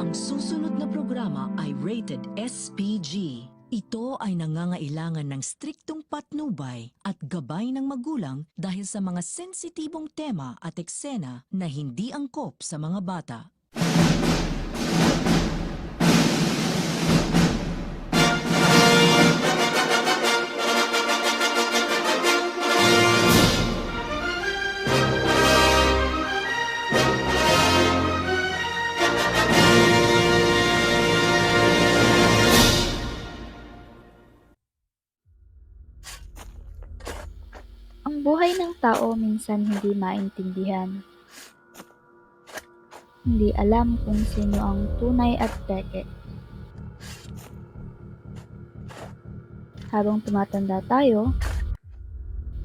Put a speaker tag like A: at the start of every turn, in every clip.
A: Ang susunod na programa ay rated SPG. Ito ay nangangailangan ng striktong patnubay at gabay ng magulang dahil sa mga sensitibong tema at eksena na hindi angkop sa mga bata.
B: Ang buhay ng tao minsan hindi maintindihan. Hindi alam kung sino ang tunay at peke. Habang tumatanda tayo,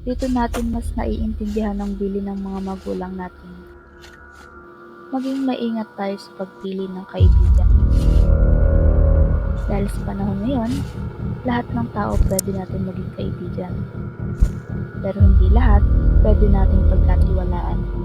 B: dito natin mas naiintindihan ang bili ng mga magulang natin. Maging maingat tayo sa pagpili ng kaibigan. Dahil sa panahon ngayon, lahat ng tao pwede natin maging kaibigan. Pero hindi lahat pwede nating pagkatiwalaan.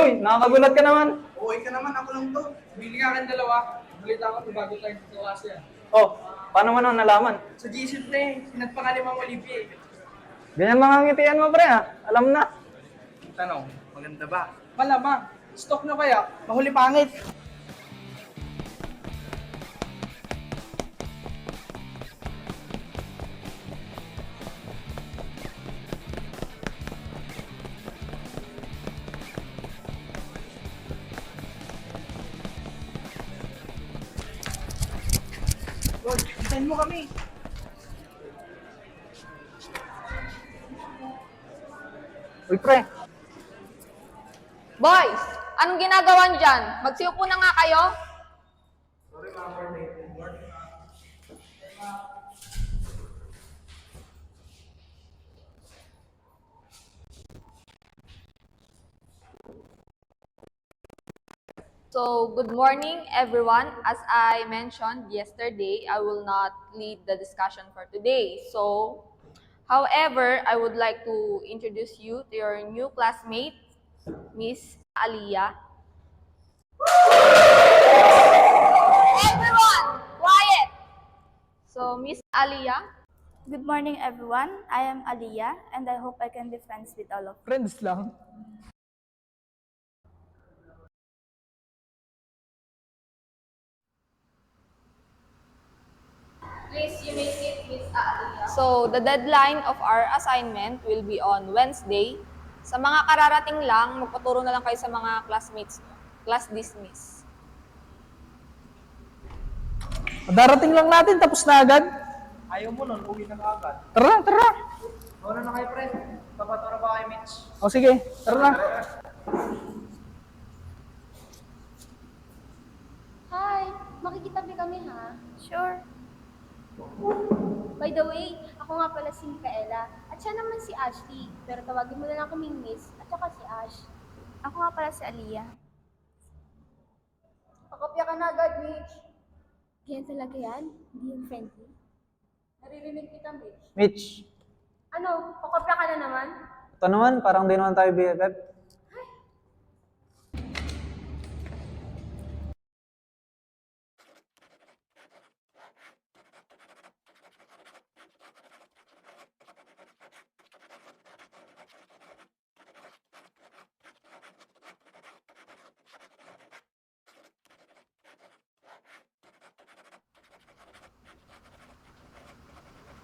C: Uy, nakakagulat ka naman.
D: Okay ka naman, ako lang to. Bili nga kang dalawa. Balita ko, bago tayo sa klase yan.
C: Oh, paano mo na nalaman?
D: Sa GC pre, sinat pa nga ni Mang Olivier.
C: Ganyan mga ngitian mo, pre, ha? Alam na.
D: Tanong, maganda ba? Malamang, stock na kaya? Mahuli pangit. Lord, hintayin mo kami.
C: Uy, pre.
E: Boys, anong ginagawa niyo dyan? Magsiupo na nga kayo. So, good morning everyone. As I mentioned yesterday, I will not lead the discussion for today. So, however, I would like to introduce you to your new classmate, Miss Aliyah. Everyone, quiet! So, Miss Aliyah,
B: Good morning everyone. I am Aliyah and I hope I can be friends with all of you.
C: Friends lang.
E: please you may sit, Miss Aliyah. So, the deadline of our assignment will be on Wednesday. Sa mga kararating lang, magpaturo na lang kayo sa mga classmates nyo. Class dismiss.
D: Darating lang natin, tapos na agad. Ayaw mo nun, uwi na agad. Tara, tara.
C: Wala na kayo, pre. Papaturo ba kayo, Mitch?
D: O sige, tara na.
F: Hi! Makikitabi kami ha?
E: Sure.
F: By the way, ako nga pala si Micaela. At siya naman si Ashley. Pero tawagin mo na lang kaming Miss at saka si Ash.
G: Ako nga pala si Aliyah.
F: Pakopya ka na agad, Mitch. Ganyan talaga yan? Hindi yung friendly? Naririnig kita, Mitch.
C: Mitch,
F: Ano? Pakopya ka na naman?
C: ito naman, parang di naman tayo BFF.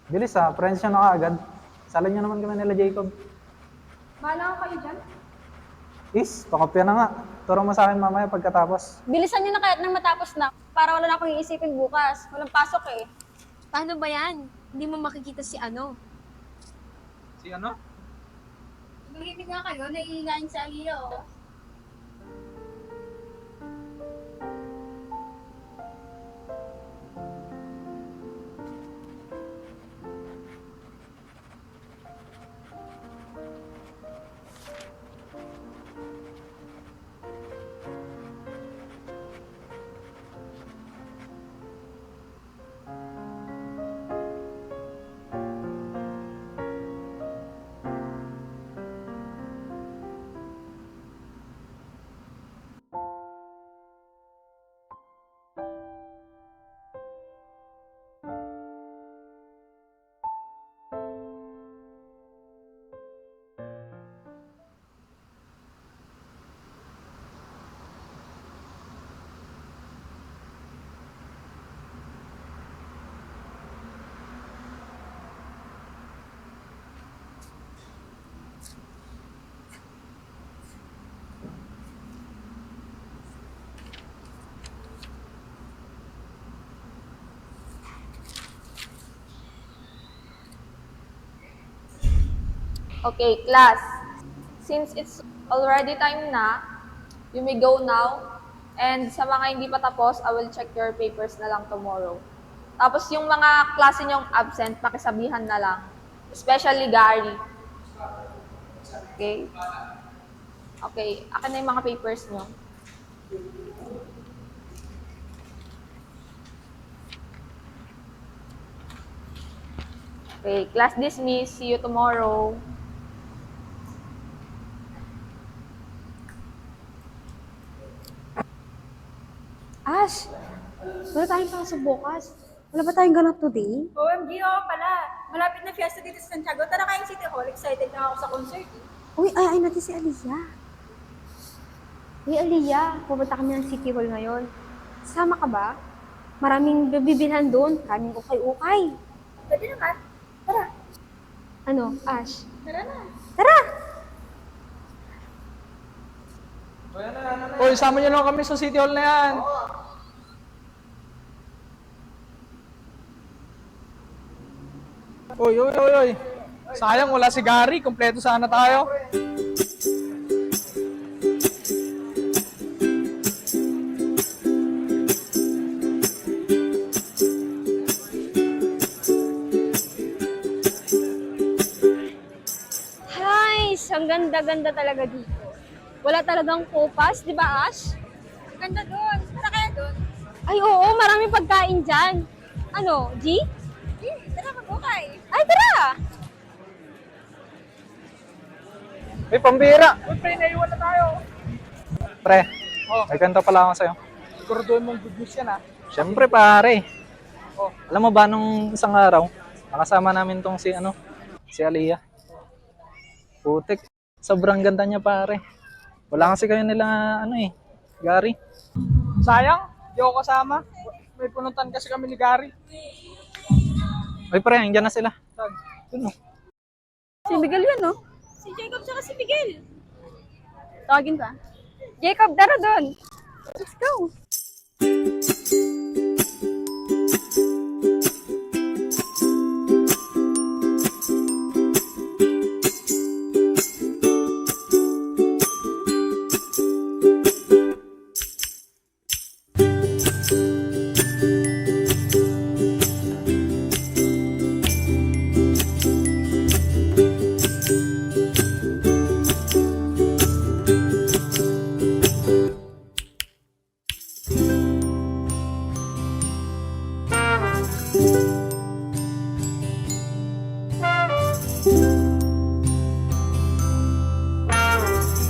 C: Bilis friends nyo na kaagad. Salan nyo naman kami nila Jacob.
F: Bahala ko kayo dyan.
C: Is, pakopya na nga. Turo mo sa akin mamaya pagkatapos.
G: Bilisan niyo na kaya't nang matapos na para wala na akong iisipin bukas. Walang pasok eh.
H: Paano ba yan? Hindi mo makikita si ano?
D: Si ano?
H: Tumahimik nga kayo, naiingayin sa Aliyah oh.
E: Okay, class. Since it's already time na, you may go now. And sa mga hindi pa tapos, I will check your papers na lang tomorrow. Tapos yung mga klase nyong absent, pakisabihan na lang. Especially Gary. Okay? Okay, akin na yung mga papers nyo. Okay, class dismissed. See you tomorrow.
H: Ash! Wala tayong pasok bukas. Wala ba tayong ganap today?
I: OMG, oo pala. Malapit na fiesta dito sa Santiago. Tara kayong City Hall. Excited na ako sa concert.
H: Uy, ayayin natin si Aliyah. Uy, Aliyah, pupunta kami ng City Hall ngayon. Sama ka ba? Maraming bibilhan doon. Maraming ukay-ukay.
I: Pwede naman. Tara.
H: Ano, Ash?
I: Tara na.
H: Tara!
D: Uy, sama nyo lang kami sa City Hall na yan. Uy, uy, uy, uy. Sayang, wala si Gary. Kompleto sana tayo.
H: Guys, ang ganda-ganda talaga dito. Wala talagang kupas, di ba, Ash?
I: Ganda doon. Tara kaya doon.
H: Ay, oo, maraming pagkain dyan. Ano, G?
I: Tara, mag-ukay.
H: Ay, tara!
C: May pambira!
D: Uy, pre, naiwan na tayo.
C: Pre,
D: Oh.
C: may ganito pala ako sa'yo.
D: Siguraduhin mong good news yan, ha?
C: Siyempre pare.
D: Oh.
C: Alam mo ba nung isang araw, nakasama namin tong si Aliyah. Putik. Sobrang ganda niya pare. Wala kasi kayo nila Gary.
D: Sayang, di ako kasama. May pununtan kasi kami ni Gary.
C: Ay, pre, andyan na sila. Saan? Yun, oh.
G: Si Miguel yun, no?
I: Si Jacob tsaka si Miguel.
G: Tawagin ka. Jacob, tara doon. Let's go.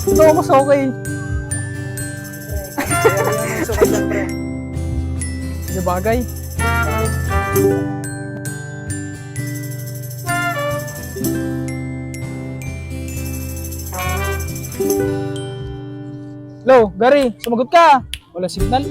D: Ito, mas okay.
C: Ayan, sukat yan, pre.
D: Hindi bagay. Hello, Gary, sumagot ka. Wala signal.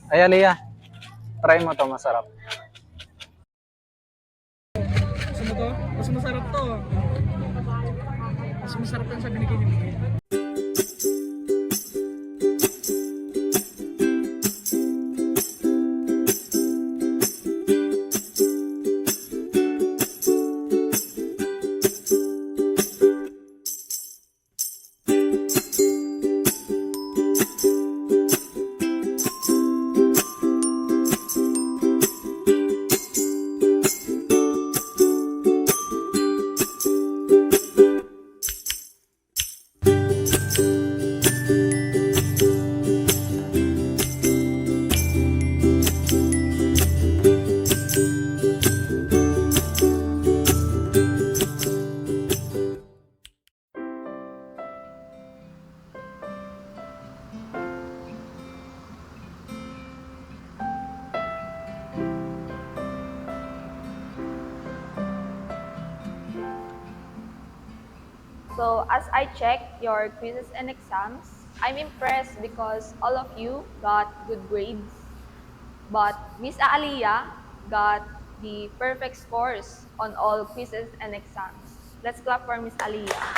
C: Ay, Aliyah. Try mo to, masarap.
D: Gusto mo to? Mas masarap to. Mas masarap yan sa binigay ni Miguel.
E: So as I check your quizzes and exams, I'm impressed because all of you got good grades. But Miss Aaliyah got the perfect scores on all quizzes and exams. Let's clap for Miss Aaliyah.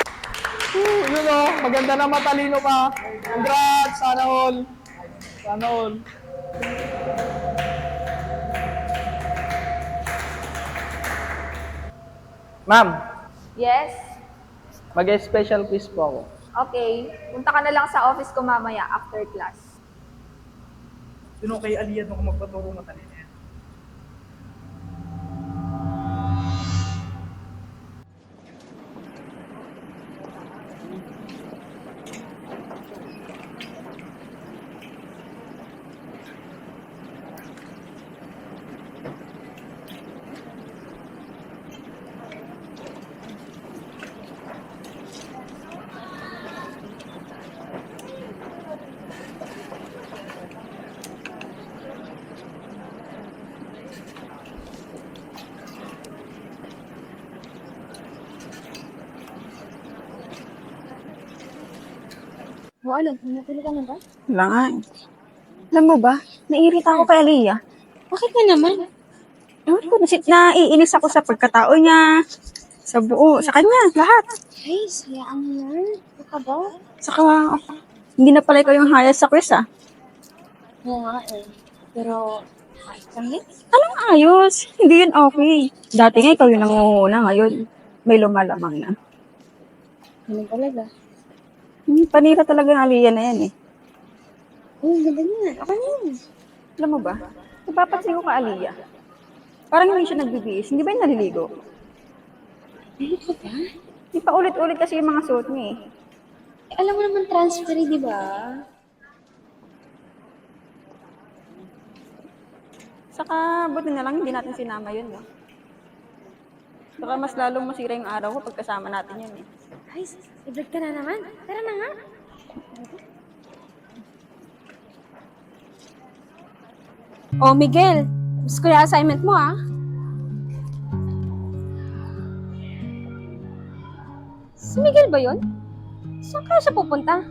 D: Yun o, maganda na matalino ka. Congrats, sana all. Sana all. Ma'am,
E: Yes?
D: mag-special quiz po ako.
E: Okay. Punta ka na lang sa office ko mamaya after class.
D: Yun o, kay Aliyah nung magpaturo matalino yan.
H: O alam, natulog ka na ba? Wala nga eh. Alam mo ba, naiirita ako kay Aliyah. Bakit na naman? Ewan ko, naiinis ako sa pagkatao niya, sa buo, sa kanya, lahat. Ay, sayaan mo yan. Ano ka ba? Saka, hindi na pala ikaw yung highest sa quiz ah. Oo nga eh. Pero, kahit kami? Anong ayos? Hindi yun okay. Dati nga ikaw yung nanguhuna, ngayon may lumalamang na. Ano talaga? Panira talaga ng Aliyah na yan eh. Ganda niya. Okay na yun. Alam mo ba, napapansin ko ka Aliyah. Parang hindi siya nagbibihis. Hindi ba yung naliligo?
F: Ano ka ba?
H: Di pa ulit-ulit kasi yung mga suot niya eh.
F: Alam mo naman transfer, di ba?
H: Saka, buti na lang hindi natin sinama yun, no? Saka mas lalong masira yung araw ko pag kasama natin yun, eh.
F: Ay, i-vlog ka na naman. Tara na nga.
G: Oh, Miguel. Gusto ko yung assignment mo, ah. Si Miguel ba yun? Saan kaya siya pupunta?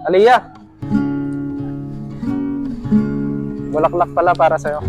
C: Aliyah! Bulaklak pala para sa'yo.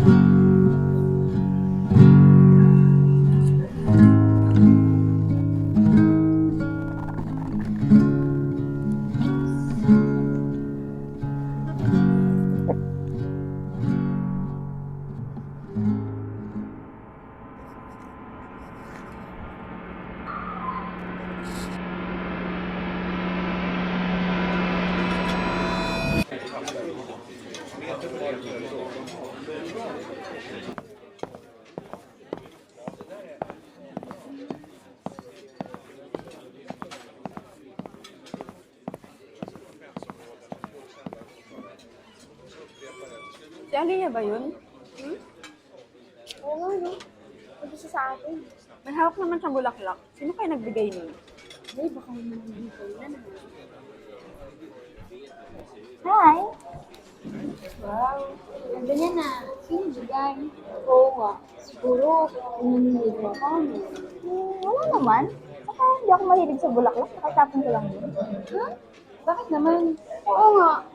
H: Si Aliyah ba yun?
F: Oo nga, no? Pwede siya sa atin.
H: May hawak naman siyang bulaklak. Sino kaya nagbigay nun?
F: Ay, baka naman dito na na. Hi! Wow! Ganda niya na. Sino bigay? Oo nga. Siguro, naninilig mo ako.
B: Wala naman. Saka hindi ako mahilig sa bulaklak. Nakatapon ko lang yun.
F: Ha? Bakit naman? Oo nga.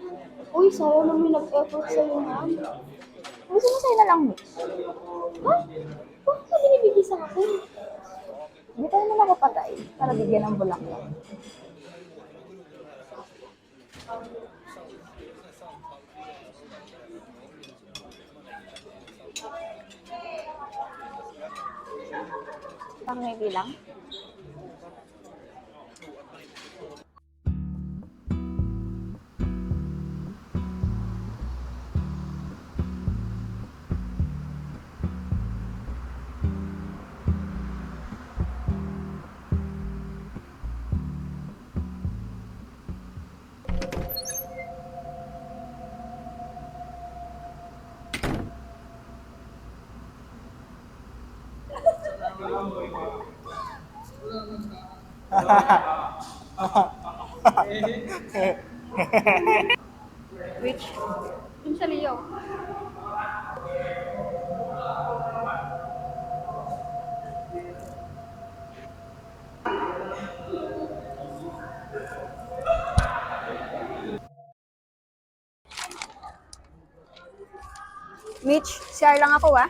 F: Uy, sayang naman nag-effort sa'yo nga.
B: Gusto mo sa'yo na lang mix.
F: Ha? Bakit ka binibigay sa akin?
B: Hindi tayo naman ako patay para bigyan ng bulaklak. Pang may bilang?
G: Which? Yung sa Leo. Mitch, share lang ako, ah.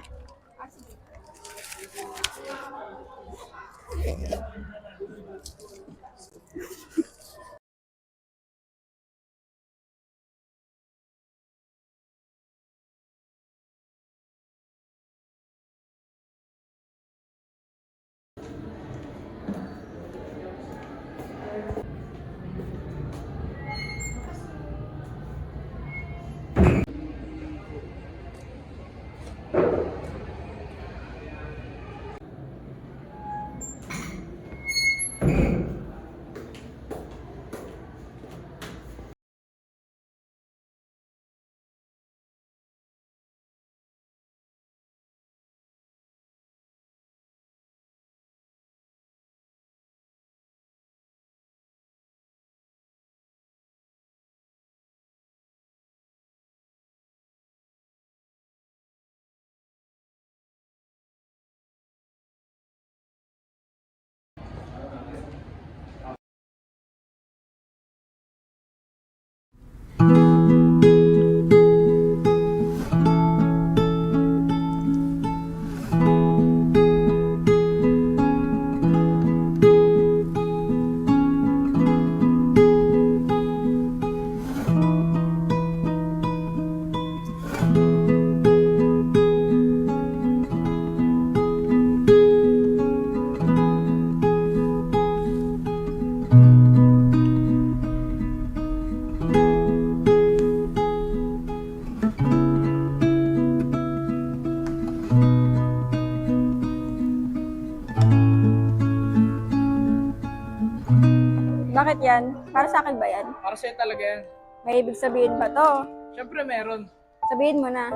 G: yan? Para sa akin ba yan?
D: Para sa'yo talaga yan.
G: May ibig sabihin ba to?
D: Siyempre meron.
G: Sabihin mo na.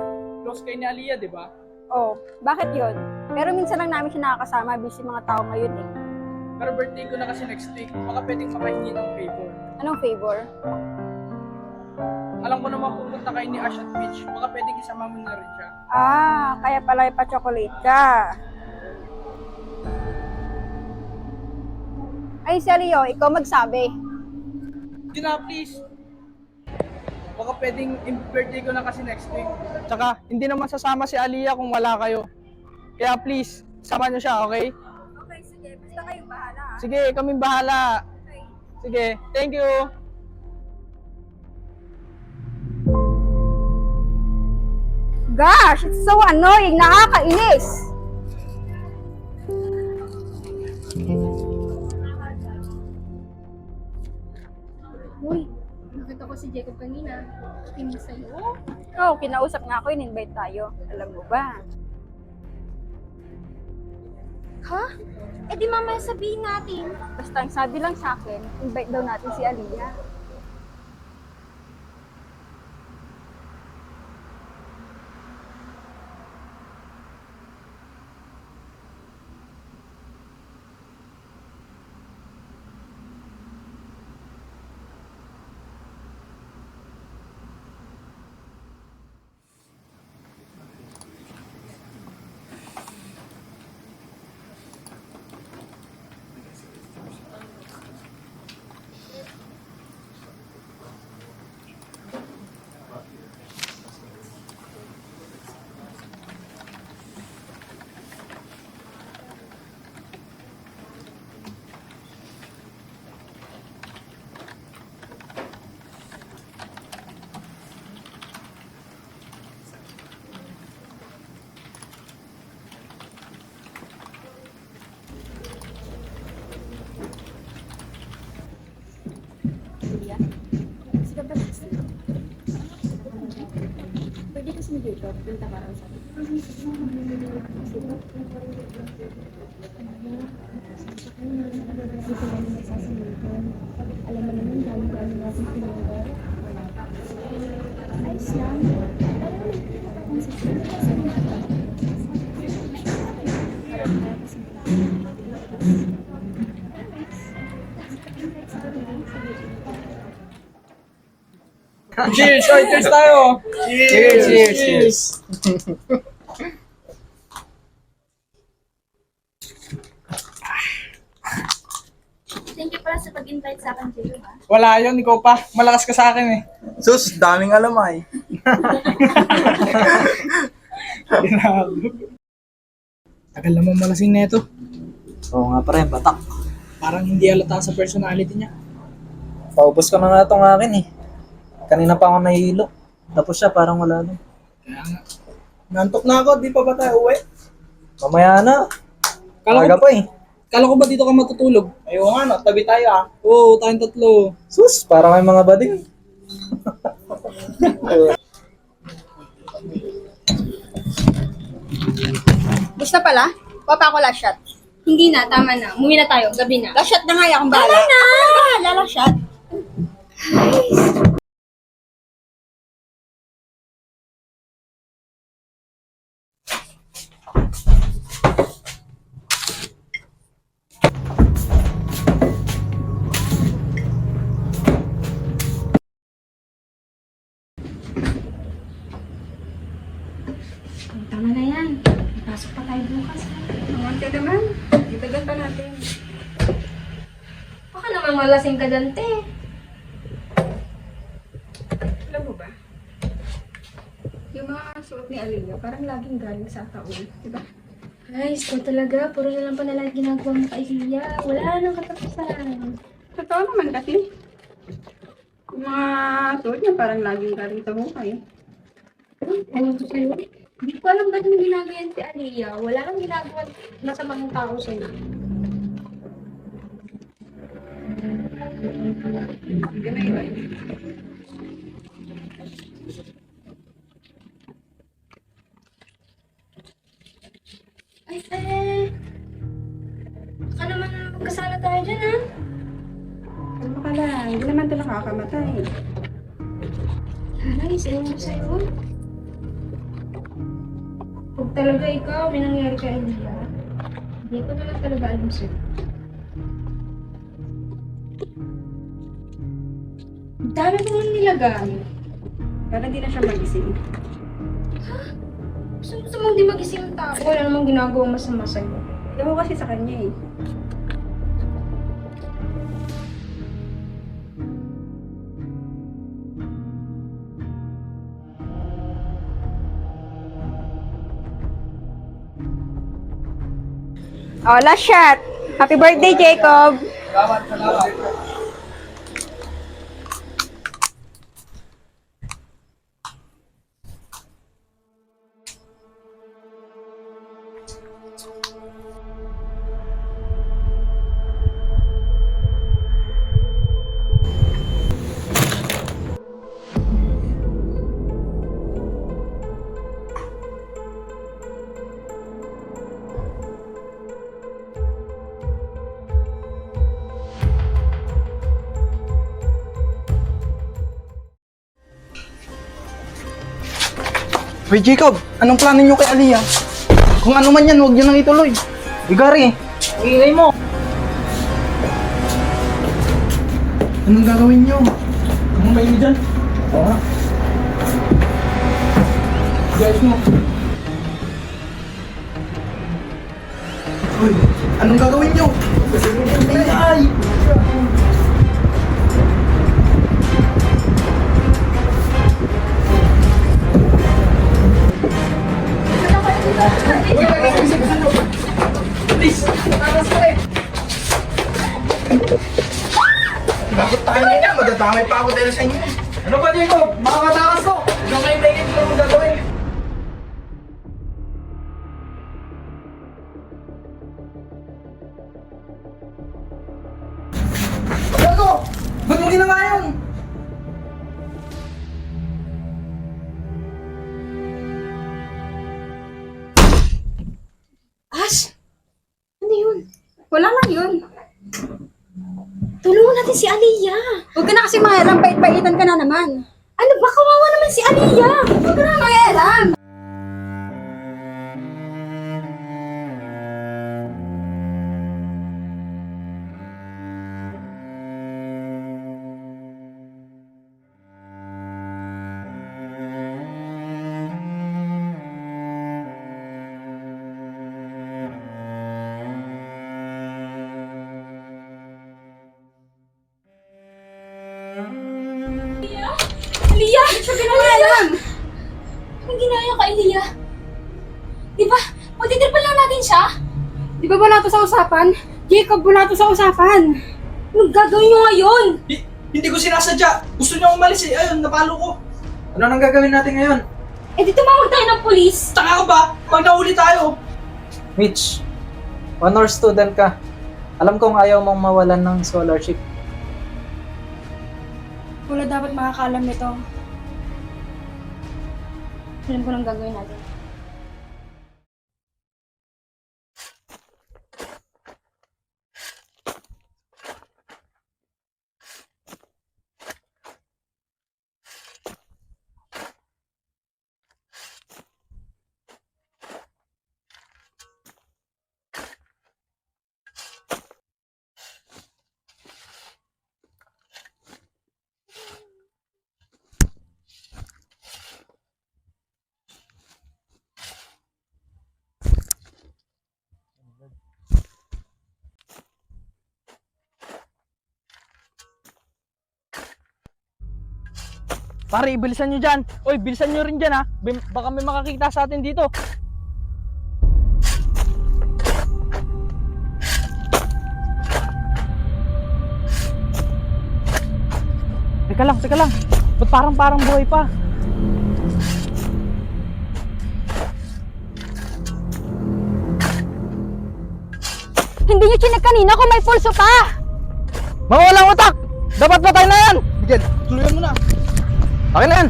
D: Close kay ni Aliyah, di ba?
G: Oh, bakit yon? Pero minsan lang namin siya nakakasama, busy mga tao ngayon eh.
D: Pero birthday ko na kasi next week. Baka pwedeng makahingi ng favor.
G: Anong favor?
D: Alam ko naman pupunta kayo ni Ash at Mitch. Baka pwedeng isama mo na rin siya.
G: Ah, kaya pala ipa-chocolate ka. Ay, si Leo, ikaw magsabi.
D: Yun na, please. Baka pwedeng birthday ko na kasi next week. Tsaka, hindi naman sasama si Aliyah kung wala kayo. Kaya please, sama niyo siya, okay?
G: Okay, sige. Basta kayong bahala.
D: Sige, kaming bahala. Sige, thank you.
G: Gosh, it's so annoying. Nakakainis.
F: Uy, nakita ko si Jacob kanina. Tingin sa'yo.
G: Oh, kinausap nga ako, in-invite tayo. Alam mo ba?
F: Ha? Eh di mamaya sabihin natin.
G: Basta ang sabi lang sa akin, invite daw natin si Aliyah.
F: Pwede kasi ni Jacob, punta ka raw sa akin. Alam mo naman, galing-galing natin pinagawa. Ayos lang. Pero nagkita pa kung sisip kasi
D: Cheers! Oy, cheers tayo! Cheers! Cheers!
F: thank you pala sa pag-invite sa akin, Jacob, ha?
D: Wala yun, ikaw pa. Malakas ka sa akin eh.
C: Sus, daming alam ay.
D: Tagal naman malasing na ito.
C: Oo nga pre, batak.
D: Parang hindi halata sa personality niya.
C: Paubos ko na nga itong akin eh. Kanina pa ako nahihilo. Tapos siya parang wala lang.
D: Kaya nga. Nantok na ako, di pa ba tayo uwi?
C: Mamaya na.
D: Kala
C: Aga
D: ko,
C: pa eh.
D: kala ko ba dito ka matutulog? Ayaw nga no, tabi tayo ah. Oo, tayong tatlo.
C: Sus, parang may mga bading.
G: Gusto pala? Papa ko last shot.
F: Hindi na, tama na. Umuwi na tayo, gabi na.
G: Last shot na nga, akong bahala. Tama na! Bahala, last shot.
F: Tama na yan. Pasok pa tayo bukas.
G: Naman ka naman. Itagal pa natin.
F: Baka naman malasing ka dyan, te.
G: Alam mo ba? Yung mga suot ni Aliyah, parang laging galing sa taon. Diba?
F: Ay, ko talaga. Puro na lang pa nalang ginagawa mo kay Lia. Wala nang katapusan.
G: Totoo naman kasi. Yung mga suot niya parang laging galing sa hukay.
F: Ano ko sa'yo? Hindi ko alam ba't yung ginagawa si Aliyah. Wala nang ginagawa masamang tao sa'yo.
G: Ganun ba?
F: Ay, baka naman magkasala tayo dyan, ha?
G: Ano makala nakakamatay. Nanay, sa'yo mo sa'yo. Kung talaga ikaw, may nangyari kay Aliyah, hindi ko na lang talaga alam sa'yo. Ang dami mo nang nilagay. Para di na siya magising. Ha? Gusto mong di magising ang tao. Wala namang ginagawa masama sa'yo. Ewan kasi sa kanya eh.
H: Oh, last shot. Happy birthday, Jacob.
D: Salamat, salamat.
C: Hoy Jacob, anong plano nyo kay Aliyah? Kung ano man yan, huwag nyo nang ituloy. Gary, ang ingay mo. Anong gagawin nyo? Anong kayo dyan? Oo nga. Guys mo. Hoy, anong gagawin nyo? Ay! Bakit tayo na yan? Madadamay pa ako dahil sa inyo. Ano ba dito? Makakatakas ko! Huwag kayong tingin ko ang gagawin. Gago! Ba't mo ginawa yun?
F: Ash! Ano yun? Wala lang yun. Tulungan natin si Aliyah. Huwag ka na kasi mangialam, pait-paitan ka na naman. Ano ba? Kawawa naman si Aliyah. Huwag ka na mangialam. Aliyah! Sabi na Aliyah! Anong ginaya ka, Aliyah? Di ba? Magtitripan lang natin siya?
G: Di ba wala to sa usapan? Jacob, wala to sa usapan.
F: Anong gagawin niyo ngayon?
D: Hindi ko sinasadya. Gusto niya umalis eh. Ayun, napalo ko.
C: Ano nang gagawin natin ngayon?
F: Eh di tumawag tayo ng pulis.
D: Taka ka ba? Pag nahuli tayo.
C: Mitch, honor student ka. Alam kong ayaw mong mawalan ng scholarship.
G: Wala dapat makakaalam nito. Alam ko lang gagawin natin.
D: Pare, bilisan nyo dyan. Uy, bilisan nyo rin dyan ha. Baka may makakita sa atin dito. Teka lang. Ba't parang buhay pa?
H: Hindi niyo chinek kanina kung may pulso pa!
D: Mga walang utak! Dapat patay na yan! Bigyan, tuluyan mo na. Okay na yan.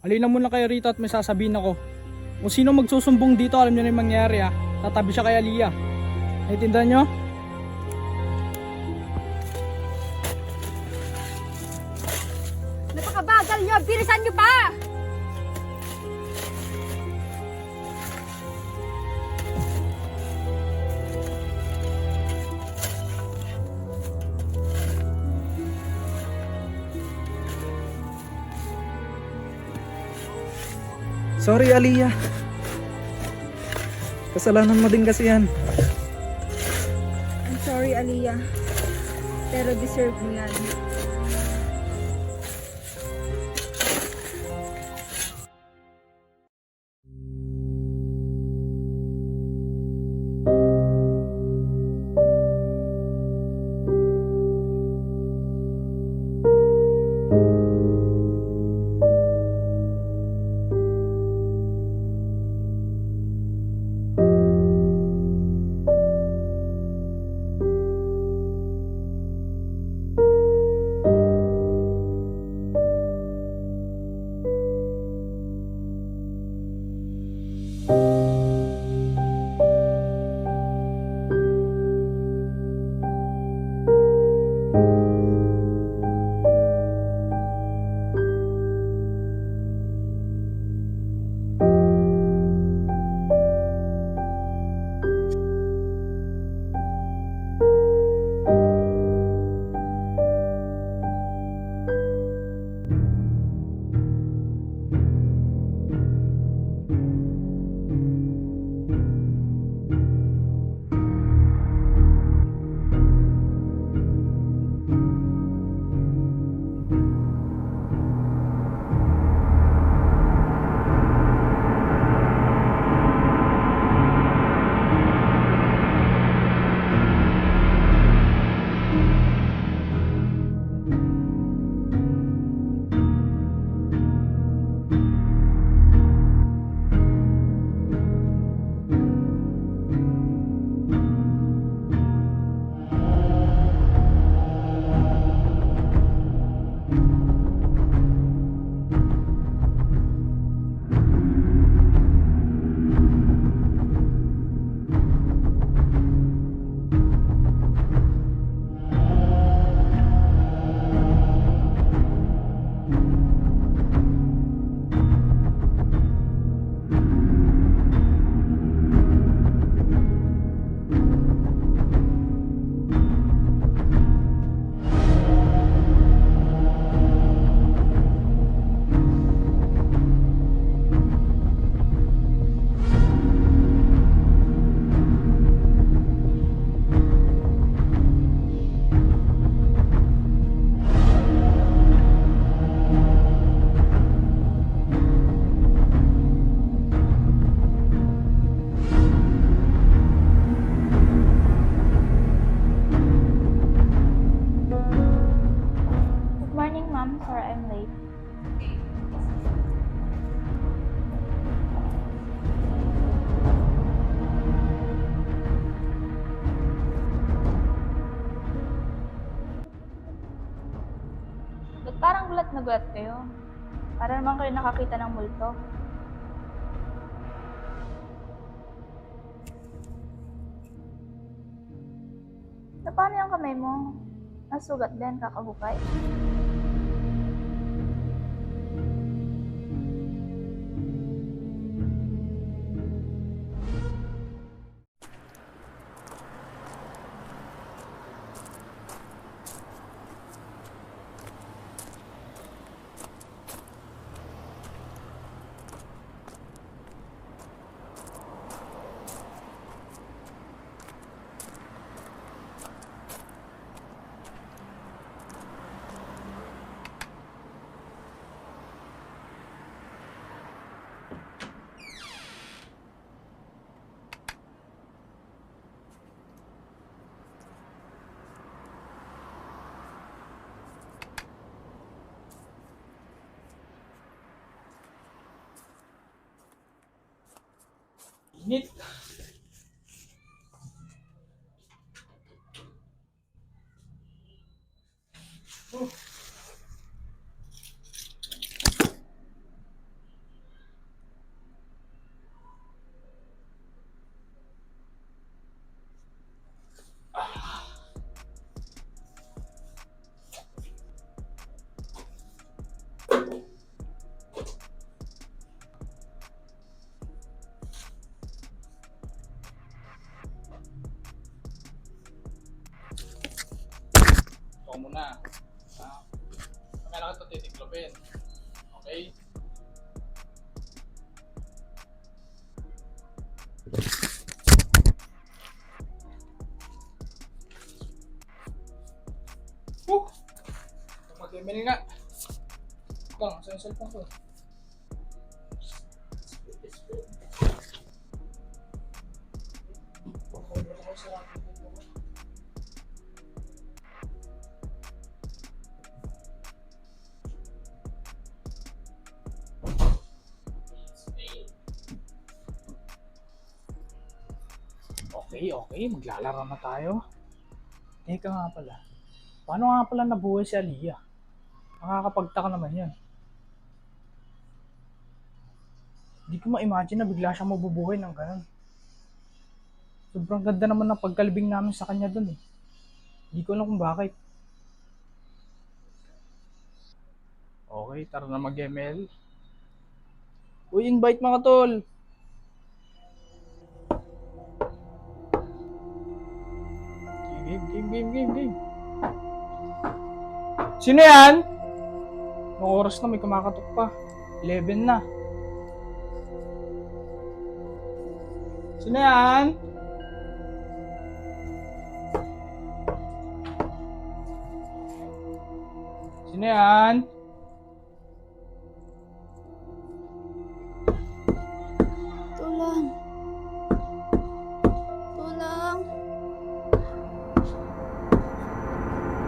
D: halina muna kayo rito at may sasabihin ako. Kung sino magsusumbong dito, alam nyo na yung mangyari ha. Tatabi siya kay Aliyah. Naiintindihan nyo?
G: Napakabagal nyo! Bilisan nyo pa!
C: Sorry, Aliyah. Kasalanan mo din kasi yan.
G: I'm sorry, Aliyah. Pero deserve mo yan.
B: Parang gulat na gulat kayo. Para naman kayo nakakita ng multo. Na paano yung kamay mo? Nasugat din, kakahukay?
D: Init. titiklopin. Okay? Mag-email nga. Lang, sa yung cellphone ko. Okay, maglalaro na tayo. Teka nga pala. Paano nga pala nabuhay si Aliyah? Nakakapagtaka naman yan. Hindi ko ma-imagine na bigla siyang mabubuhay ng ganun. Sobrang ganda naman ng pagkalibing namin sa kanya dun eh. Hindi ko alam kung bakit. Okay, tara na mag-ML. Uy, invite mga tol! Game. Sino yan? Nung oras na may kumakatok pa. 11 na. Sino yan? Sino yan?
B: Tulang. Tulang.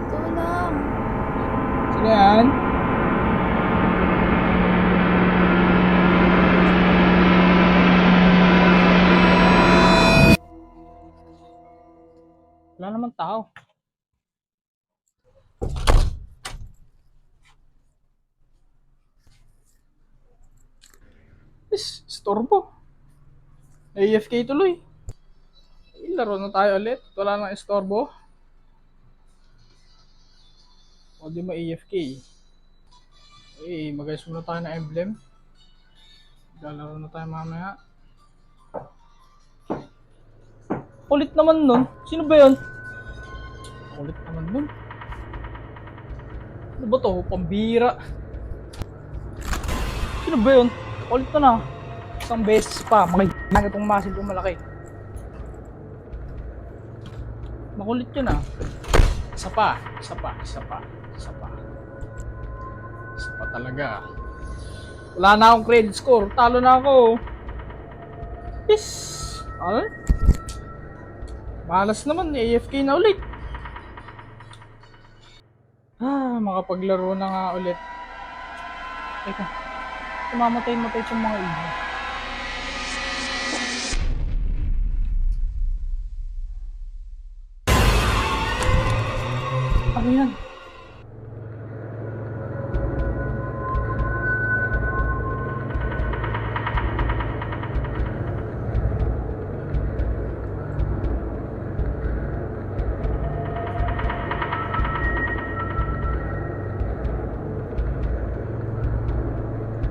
B: Tulang.
D: Sino yan? Wala naman tao. Istorbo. AFK tuloy. Laro na tayo ulit. Wala nang istorbo. O di ma-AFK. Mag-ayos muna tayo ng emblem. Lalaro na tayo mamaya. Kulit naman nun. Sino ba yun? Kulit naman nun. Ano ba to? Pambira. Sino ba yun? Kulit na. Isang beses pa. Makikita itong masil kong malaki. Makulit yun ah. Isa pa talaga. Wala na akong credit score. Talo na ako. Yes. Ano? Malas naman. AFK na ulit. Makapaglaro na nga ulit. Teka. Mamatay itong mga ibon. Ano yan?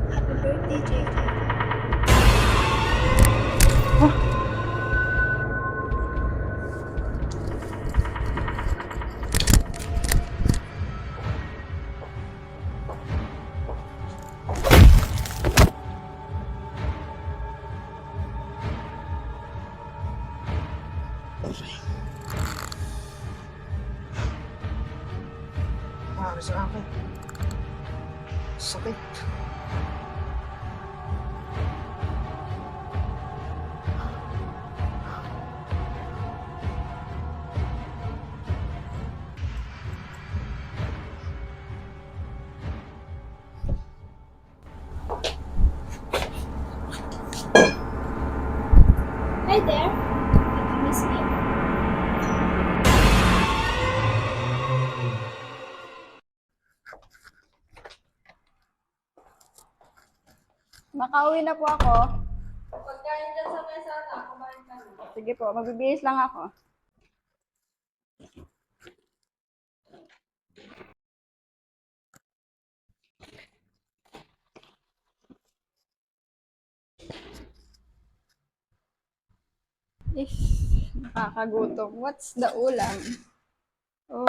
F: Happy birthday, JJ.
D: Para sa akin. Sakit.
F: Hi there. Did you miss me?
H: Makauwi na po ako.
E: Pagkain dyan sa mesa na, kumain ka na.
H: Sige po, magbibihis lang ako. Nakakagutom. What's the ulam? Oh.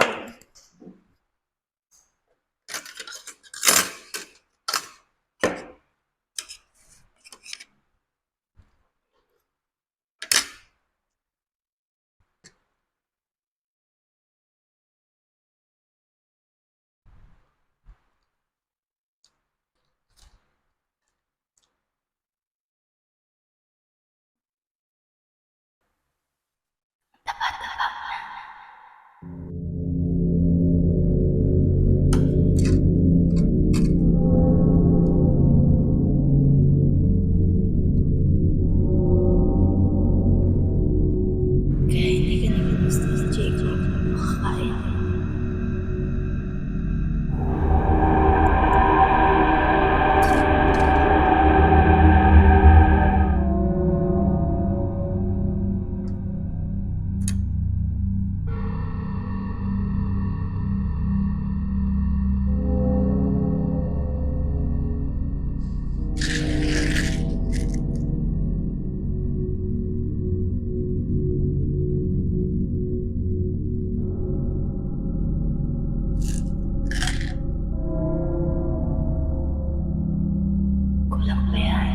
B: Kulang ba yan?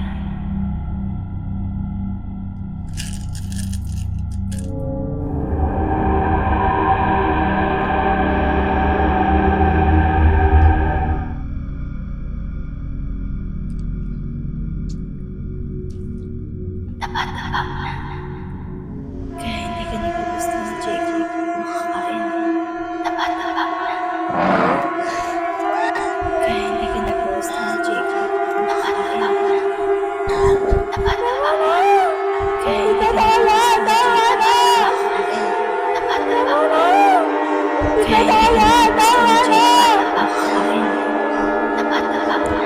B: Tapat-tapat na. Kaya hindi ka nagkagusto ni Jacob makakain. Tapat-tapat na. Kaya hindi ka nagkagusto ni Jacob makakain. Tapat-tapat na. Kaya hindi ka nagkagusto ni Jacob makakain. Tapat-tapat na. Kaya hindi ka nagkagusto ni Jacob makakain. Tapat-tapat na.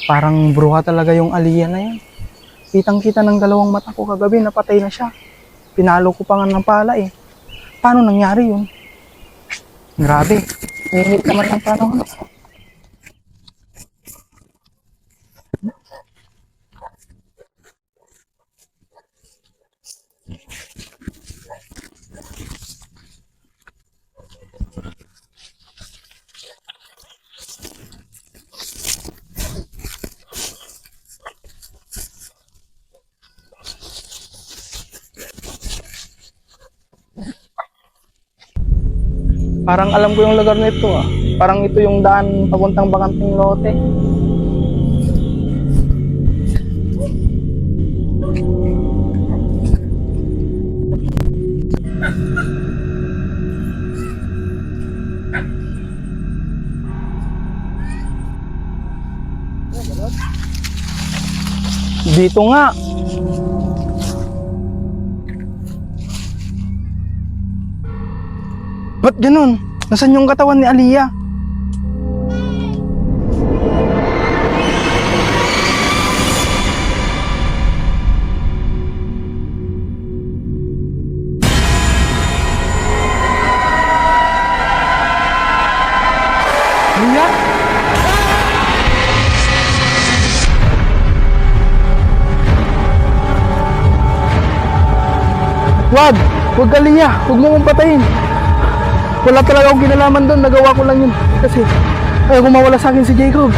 D: Parang bruha talaga yung Aliyah na yan. Kitang-kita ng dalawang mata ko kagabi, napatay na siya. Pinalo ko pa nga ng pala eh. Paano nangyari yun? Grabe. Nihit naman ng panahon. Parang alam ko yung lugar nito ah. Parang ito yung daan papuntang Bakanting Lote. Dito nga. Ba't ganun? Nasaan yung katawan ni Aliyah? Aliyah? Wag! Huwag Aliyah! Huwag mo kong patayin! Wala talaga akong kinalaman doon, nagawa ko lang yun kasi ayaw kung mawala sa akin si Jacob.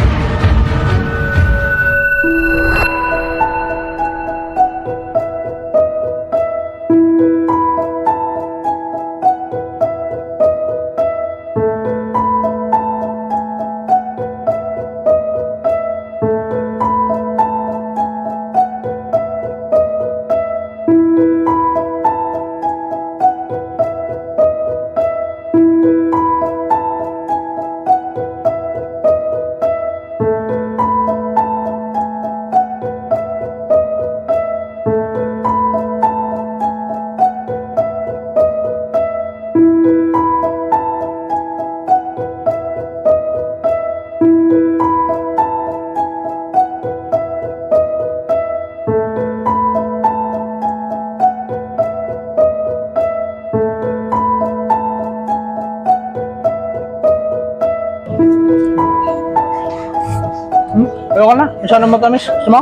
D: Ayoko na. Masyado matamis. Gusto mo?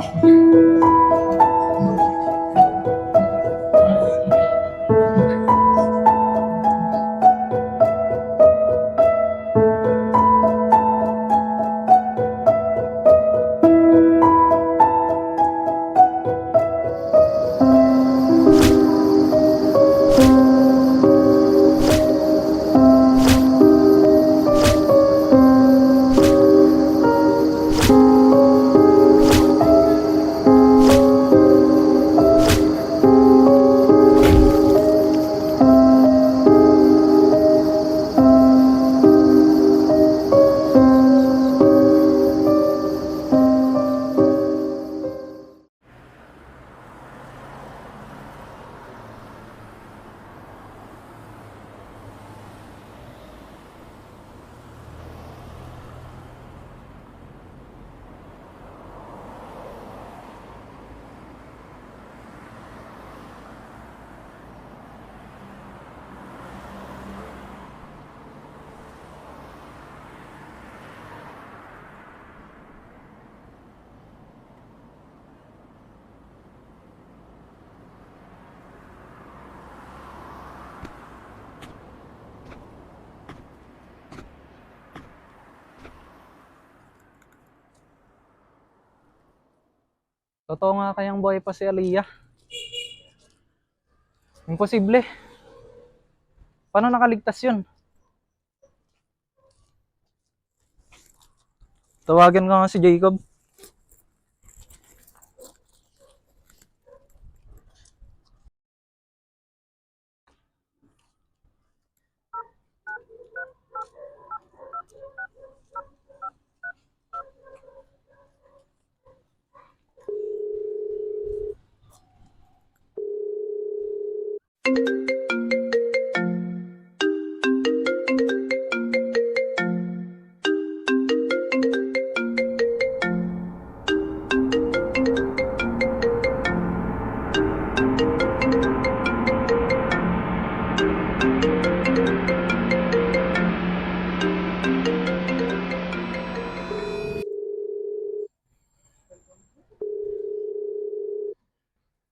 C: Totoo nga kayang buhay pa si Aliyah? Imposible. Paano nakaligtas yun? Tawagan ko nga si Jacob.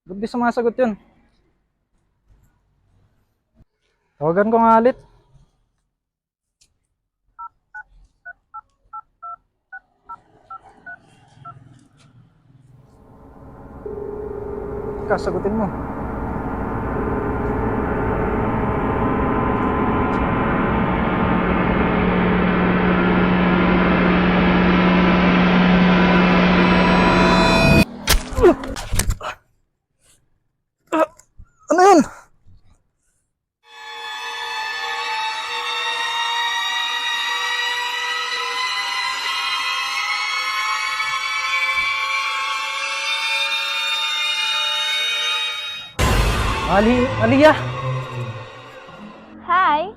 C: Ba't di sumasagot yun? Tawagan ko nga ulit. Kasagutin mo. Ano yun? Aliyah!
F: Hi!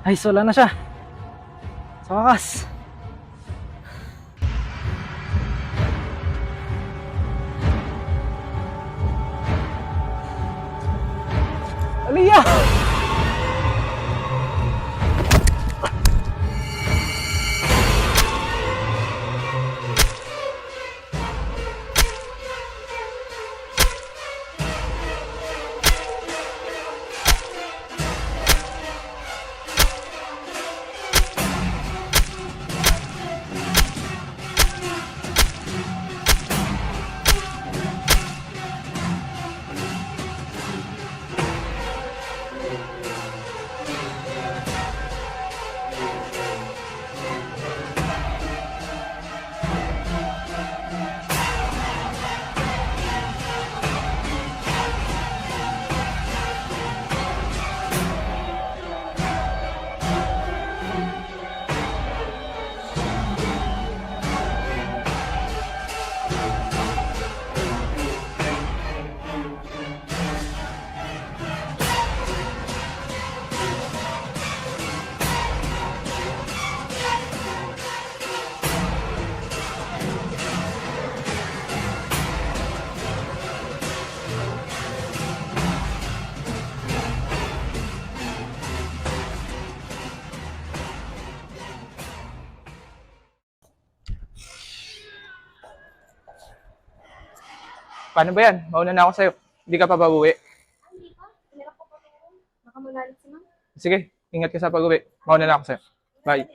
C: Ay, wala na siya. Sa wakas. Aliyah!
D: Paano ba yan? Mauna na ako sa'yo. Hindi ka pa ba uwi?
F: Baka magalit si ma'am.
D: Sige, ingat ka sa pag-uwi. Mauna na ako sa'yo. Bye.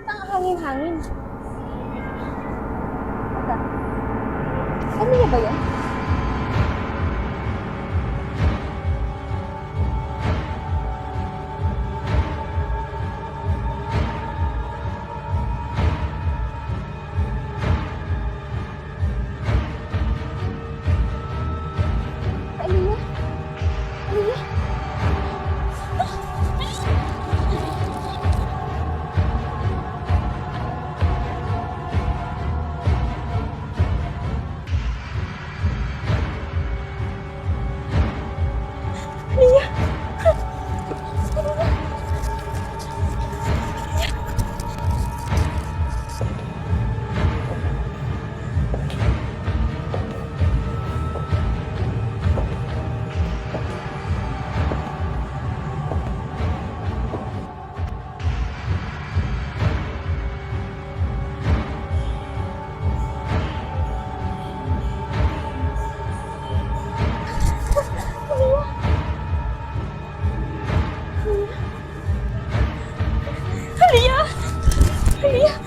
F: Ang hangin-hangin. Teka. Ano niya ba yan? Aliyah? Aliyah? Aliyah! Aliyah!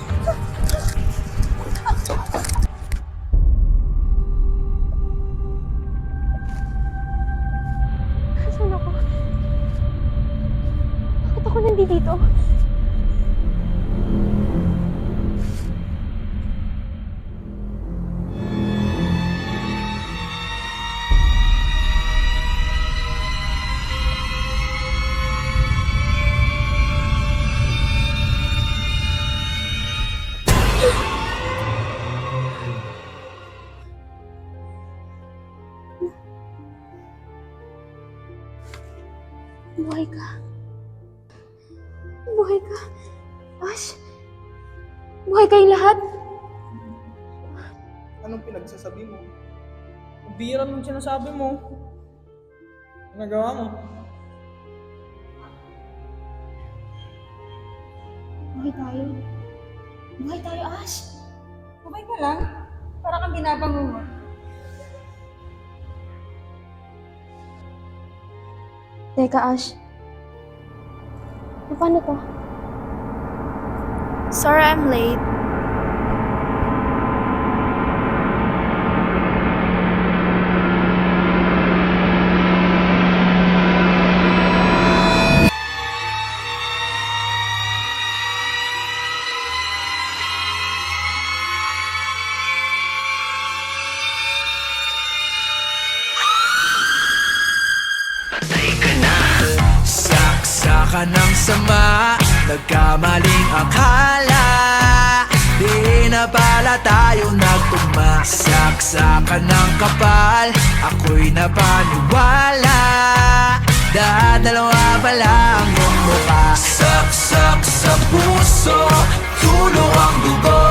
F: Saan ako? Bakit ako nandito? Buhay ka. Buhay ka. Ash. Buhay kayong lahat.
C: Anong pinagsasabi mo? Ang bira mong sinasabi mo. Nagawa mo.
F: Buhay tayo. Buhay tayo, Ash.
I: Okay ka lang? Para kang binabangungot.
F: Teka, Ash. Paano to?
B: Sorry I'm late.
J: Saksakan ng sama, nagkamaling akala, di na pala tayo nagtugma. Saksakan ng kapal, ako'y napaniwala, dadalawa pala ang iyong mukha. Saksak sa puso, tulo ang dugo,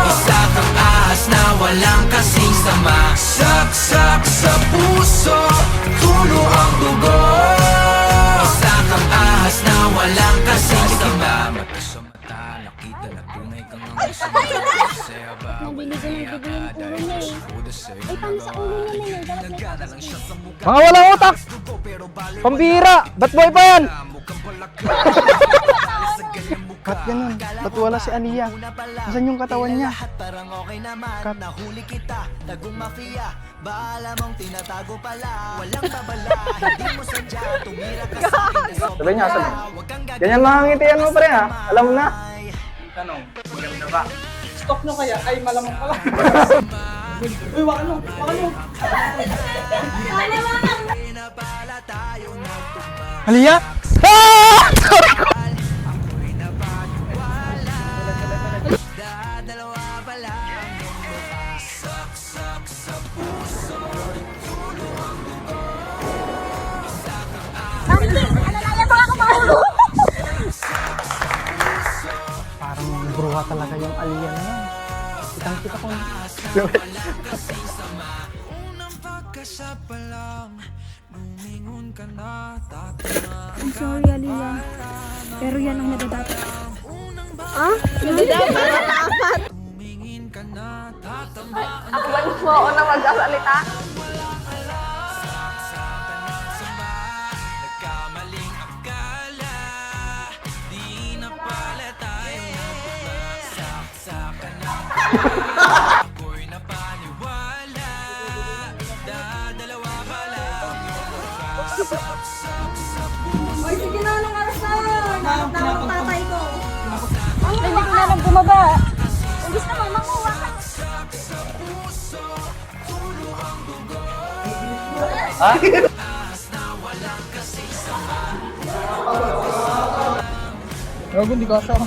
J: isa kang ahas na walang kasing sama. Saksak sa puso, tulo ang dugo, isa kang ahas na walang kasing sama. Mata sa mata, nakita na tunay kang ang sama. Saya ba,
F: Nabiligo ng dugo yung ulo niya eh. Ay, paano sa ulo niya na yun? Dapat may
J: nagana lang siya sa mukha.
D: Mga walang utak! Pambira! Ba't boy pa yan? Ba't ganun? Ba't wala si Aliyah? Nasaan yung katawan niya? Kat.
J: Nahuli kita, tagong mafia. Baala mong tinatago pala. Walang babala, hindi mo sadya. Tumira ka sa akin.
C: Sabi niya, sabi. Ganyan mga ngitian mo, pre, ha? Alam mo na.
D: Tanong, maganda ba? Stock nyo kaya? Ay, malamang pala. Uy, waka nyo! Waka nyo! Aliyah! Ah! Sorry ko! Parang bruha talaga yung Aliyah na yun. Kitang-kita ko na.
F: I'm sorry, Aliyah. Pero yan ang nadadapat.
E: Ako ba mo ako na magsasalita?
I: Oy, sige na, anong oras na? Nakap na ang tatay ko.
F: Hindi ko na lang bumaba. Imbis na makuha ka.
D: Gago, hindi ko asama.